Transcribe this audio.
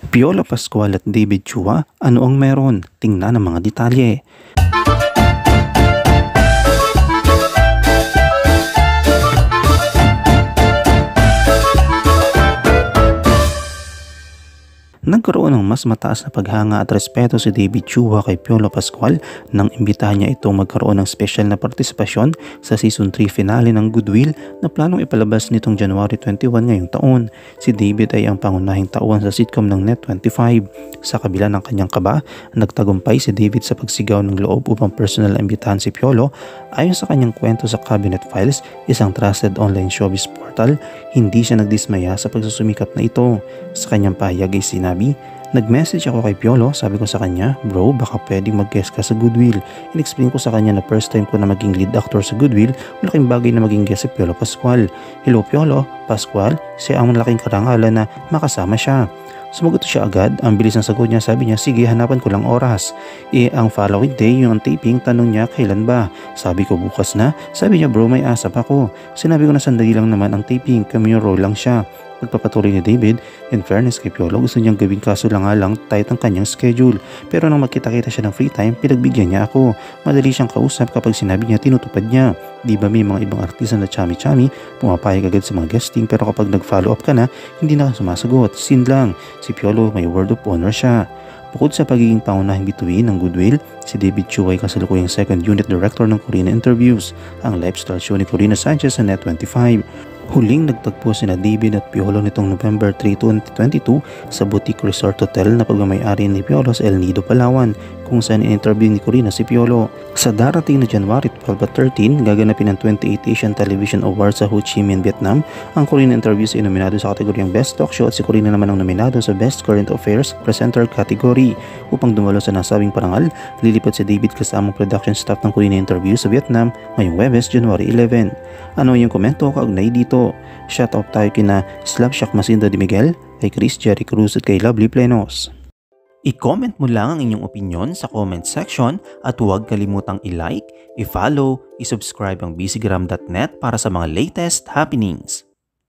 Piolo Pascual at David Chua, ano ang meron? Tingnan ang mga detalye. Nagkaroon ng mas mataas na paghanga at respeto si David Chua kay Piolo Pascual nang imbitahan niya itong magkaroon ng special na partisipasyon sa Season 3 finale ng Goodwill na planong ipalabas nitong January 21 ngayong taon. Si David ay ang pangunahing tauhan sa sitcom ng Net25. Sa kabila ng kanyang kaba, nagtagumpay si David sa pagsigaw ng loob upang personal na imbitahan si Piolo. Ayon sa kanyang kwento sa Cabinet Files, isang trusted online showbiz portal, hindi siya nagdismaya sa pagsusumikap na ito. Sa kanyang pahayag ay sinabi, "Nag-message ako kay Piolo, sabi ko sa kanya, bro baka pwedeng mag-guest ka sa Goodwill." In-explain ko sa kanya na first time ko na maging lead actor sa Goodwill, malaking bagay na maging guest si Piolo Pascual. Hello Piolo Pascual, siya ang malaking karangalan na makasama siya. Sumagot siya agad, ang bilis ng sagot niya, sabi niya, sige hanapan ko lang oras. Ang following day yung taping, tanong niya kailan ba? Sabi ko bukas na, sabi niya bro may asap ako. Sinabi ko na sandali lang naman ang taping, cameo role lang siya. Pagpapatuloy ni David, in fairness kay Piolo, gusto niyang gawin kaso lang tight ang kanyang schedule. Pero nang magkita-kita siya ng free time, pinagbigyan niya ako. Madali siyang kausap kapag sinabi niya, tinutupad niya. Di ba may mga ibang artista na chami-chami, pumapayag agad sa mga guesting pero kapag nag-follow up ka na, hindi na sumasagot. Sin lang, si Piolo may word of honor siya. Bukod sa pagiging pangunahing bituin ng Goodwill, si David Chua ay kasalukuyang second unit director ng Corina Interviews, ang lifestyle show ni Corina Sanchez sa Net25. Huling nagtagpo sina David at Piolo nitong November 3, 2022 sa Boutique Resort Hotel na pagmamayari ni Piolo sa El Nido, Palawan, kung saan in-interview ni Corina si Piolo. Sa darating na January 12 at 13, gaganapin ang 28 Asian Television Awards sa Ho Chi Minh, Vietnam. Ang Corina Interviews ay nominado sa kategoryang Best Talk Show at si Corina naman ang nominado sa Best Current Affairs Presenter category. Upang dumalo sa nasabing parangal, lilipat si David kasamang production staff ng Corina Interviews sa Vietnam ngayong Webes, January 11. Ano yung komento kaugnay dito? Shoutout tayo kina Slapshock Masinda de Miguel, kay Chris Jerry Cruz at kay Lovely Plenos. I-comment mo lang ang inyong opinion sa comment section at huwag kalimutang i-like, i-follow, i-subscribe ang bcgram.net para sa mga latest happenings.